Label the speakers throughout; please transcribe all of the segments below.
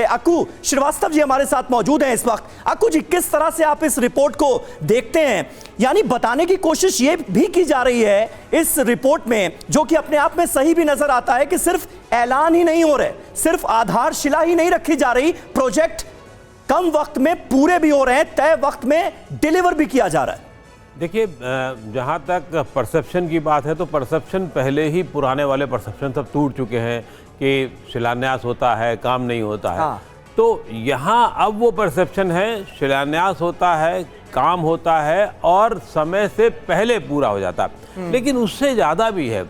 Speaker 1: अक्कू श्रीवास्तव जी हमारे साथ मौजूद हैं इस वक्त। अक्कू जी, किस तरह से आप इस रिपोर्ट को देखते हैं? यानी बताने की कोशिश ये भी की जा रही है इस रिपोर्ट में, जो कि अपने आप में सही भी नजर आता है, कि सिर्फ ऐलान ही नहीं हो रहे, सिर्फ आधारशिला ही नहीं रखी जा रही, प्रोजेक्ट कम वक्त में पूरे भी हो रहे हैं, तय वक्त में डिलीवर भी किया जा रहा है।
Speaker 2: देखिए, जहाँ तक परसेप्शन की बात है तो परसेप्शन पहले ही पुराने वाले परसेप्शन सब टूट चुके हैं कि शिलान्यास होता है, काम नहीं होता है। हाँ। तो यहाँ अब वो परसेप्शन है, शिलान्यास होता है, काम होता है और समय से पहले पूरा हो जाता है। लेकिन उससे ज़्यादा भी है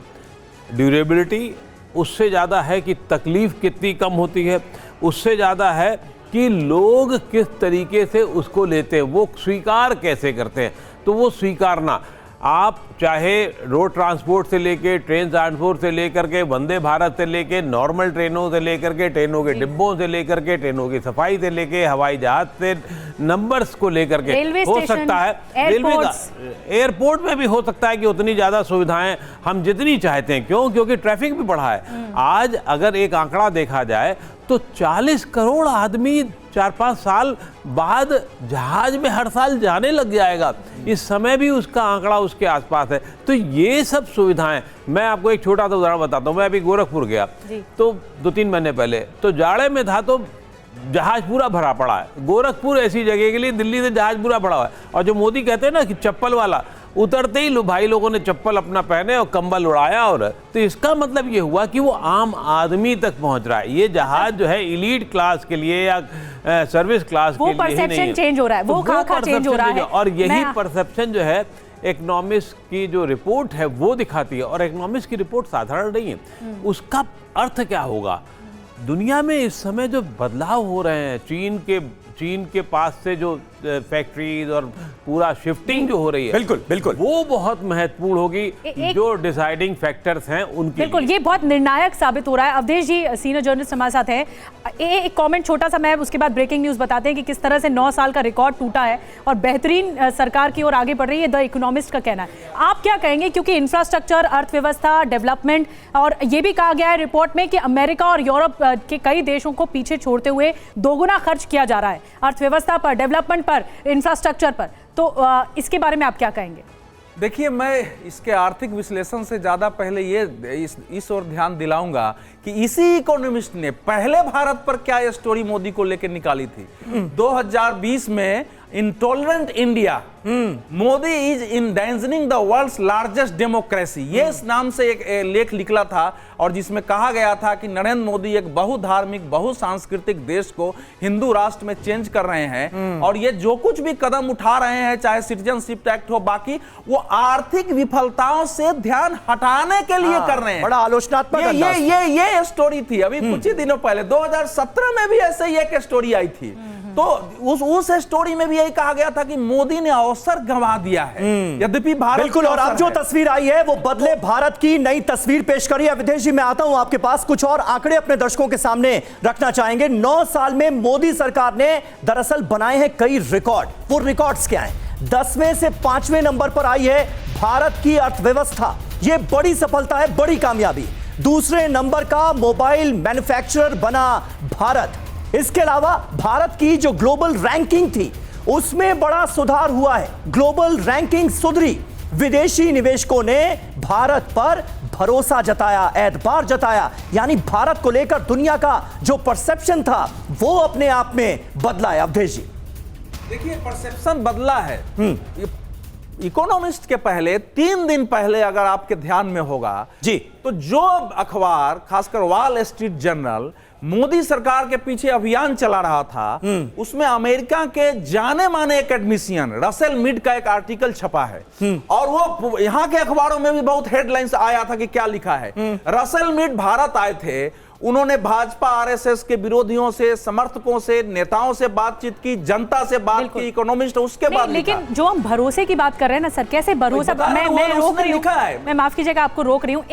Speaker 2: ड्यूरेबिलिटी, उससे ज़्यादा है कि तकलीफ कितनी कम होती है, उससे ज़्यादा है कि लोग किस तरीके से उसको लेते हैं, वो स्वीकार कैसे करते हैं। तो वो स्वीकारना, आप चाहे रोड ट्रांसपोर्ट से लेके, ट्रेन ट्रांसपोर्ट से लेकर के, वंदे भारत से लेके, नॉर्मल ट्रेनों से लेकर के, ट्रेनों के डिब्बों से लेकर के, ट्रेनों की सफाई से लेके, हवाई जहाज से नंबर्स को लेकर के हो सकता है, रेलवे का एयरपोर्ट में भी हो सकता है कि उतनी ज़्यादा सुविधाएं हम जितनी चाहते हैं। क्यों? क्योंकि ट्रैफिक भी बढ़ा है। आज अगर एक आंकड़ा देखा जाए तो 40 करोड़ आदमी 4-5 साल बाद जहाज में हर साल जाने लग जाएगा। इस समय भी उसका आंकड़ा उसके आसपास है। तो ये सब सुविधाएं, मैं आपको एक छोटा सा उदाहरण बताता हूँ। मैं अभी गोरखपुर गया तो 2-3 महीने पहले, तो जाड़े में था तो जहाज पूरा भरा पड़ा है। गोरखपुर ऐसी जगह के लिए दिल्ली से जहाज पूरा भरा हुआ है। और जो मोदी कहते हैं ना कि चप्पल वाला, उतरते ही भाई लोगों ने चप्पल अपना पहने और कंबल उड़ाया। और तो इसका मतलब ये हुआ कि वो आम आदमी तक पहुंच रहा है। ये जहाज जो है इलीट क्लास के लिए या सर्विस क्लास के लिए ही नहीं है,
Speaker 3: चेंज हो रहा है, वो खाका चेंज हो रहा है।
Speaker 2: और यही परसेप्शन जो है इकोनॉमिस्ट की जो रिपोर्ट है वो दिखाती है। और इकोनॉमिस्ट की रिपोर्ट साधारण नहीं है। उसका अर्थ क्या होगा? दुनिया में इस समय जो बदलाव हो रहे हैं, चीन के पास से जो फैक्ट्रीज और पूरा शिफ्टिंग जो हो रही है, बिल्कुल बिल्कुल वो बहुत महत्वपूर्ण होगी। जो डिसाइडिंग फैक्टर्स हैं उनके
Speaker 3: बिल्कुल ये बहुत निर्णायक साबित हो रहा है। अवधेश जी सीनियर जर्नलिस्ट हमारे साथ हैं। एक कमेंट छोटा सा, मैं उसके बाद ब्रेकिंग न्यूज बताते हैं कि किस तरह से 9 साल का रिकॉर्ड टूटा है और बेहतरीन सरकार की ओर आगे बढ़ रही है, द इकोनॉमिस्ट का कहना है। आप क्या कहेंगे? क्योंकि इंफ्रास्ट्रक्चर, अर्थव्यवस्था, डेवलपमेंट, और ये भी कहा गया है रिपोर्ट में कि अमेरिका और यूरोप के कई देशों को पीछे छोड़ते हुए दोगुना खर्च किया जा रहा है अर्थव्यवस्था पर, डेवलपमेंट पर, इंफ्रास्ट्रक्चर पर। तो इसके बारे में आप क्या कहेंगे?
Speaker 4: देखिए, मैं इसके आर्थिक विश्लेषण से ज्यादा पहले ये इस ओर ध्यान दिलाऊंगा कि इसी इकोनॉमिस्ट ने पहले भारत पर क्या स्टोरी मोदी को लेकर निकाली थी। 2020 में intolerant India, Modi is endangering the world's largest democracy, ये इस नाम से एक लेख निकला था। और जिसमें कहा गया था कि नरेंद्र मोदी एक बहुधार्मिक, बहुसांस्कृतिक देश को हिंदू राष्ट्र में चेंज कर रहे हैं। और ये जो कुछ भी कदम उठा रहे हैं, चाहे सिटीजनशिप एक्ट हो, बाकी वो आर्थिक विफलताओं से ध्यान हटाने के लिए कर रहे हैं।
Speaker 1: बड़ा आलोचनात्मक
Speaker 4: ये स्टोरी थी। अभी कुछ ही दिनों पहले 2017 में भी ऐसे ही एक स्टोरी आई थी। तो उस स्टोरी में भी यही कहा गया था कि मोदी ने अवसर गंवा दिया है, यद्यपि भारत
Speaker 1: बिल्कुल। और अब जो तस्वीर आई है वो बदले भारत की नई तस्वीर पेश करी है। विदेश जी, मैं आता हूं आपके पास, कुछ और आंकड़े अपने दर्शकों के सामने रखना चाहेंगे। 9 साल में मोदी सरकार ने दरअसल बनाए हैं कई रिकॉर्ड। वो रिकॉर्ड्स क्या हैं? 10वें से 5वें नंबर पर आई है भारत की अर्थव्यवस्था। ये बड़ी सफलता है, बड़ी कामयाबी। दूसरे नंबर का मोबाइल मैन्युफैक्चरर बना भारत। इसके अलावा भारत की जो ग्लोबल रैंकिंग थी उसमें बड़ा सुधार हुआ है, ग्लोबल रैंकिंग सुधरी। विदेशी निवेशकों ने भारत पर भरोसा जताया, एतबार जताया। यानी भारत को लेकर दुनिया का जो परसेप्शन था वो अपने आप में बदला है। अवधेश जी,
Speaker 4: देखिए, परसेप्शन बदला है। इकोनॉमिस्ट के पहले 3 दिन पहले अगर आपके ध्यान में होगा
Speaker 1: जी,
Speaker 4: तो जो अखबार, खासकर वॉल स्ट्रीट जर्नल, मोदी सरकार के पीछे अभियान चला रहा था, उसमें अमेरिका के जाने माने एकेडमिशियन रसेल मीड का एक आर्टिकल छपा है। और वो यहां के अखबारों में भी बहुत हेडलाइंस आया था कि क्या लिखा है। रसेल मीड भारत आए थे, उन्होंने भाजपा आरएसएस के विरोधियों से, समर्थकों से, नेताओं से बातचीत की, जनता से बात की, इकोनॉमिस्ट उसके बाद।
Speaker 3: लेकिन जो हम भरोसे की बात कर रहे हैं ना सर, कैसे भरोसा, मैं रोक रही हूँ, मैं माफ कीजिएगा आपको रोक रही हूँ।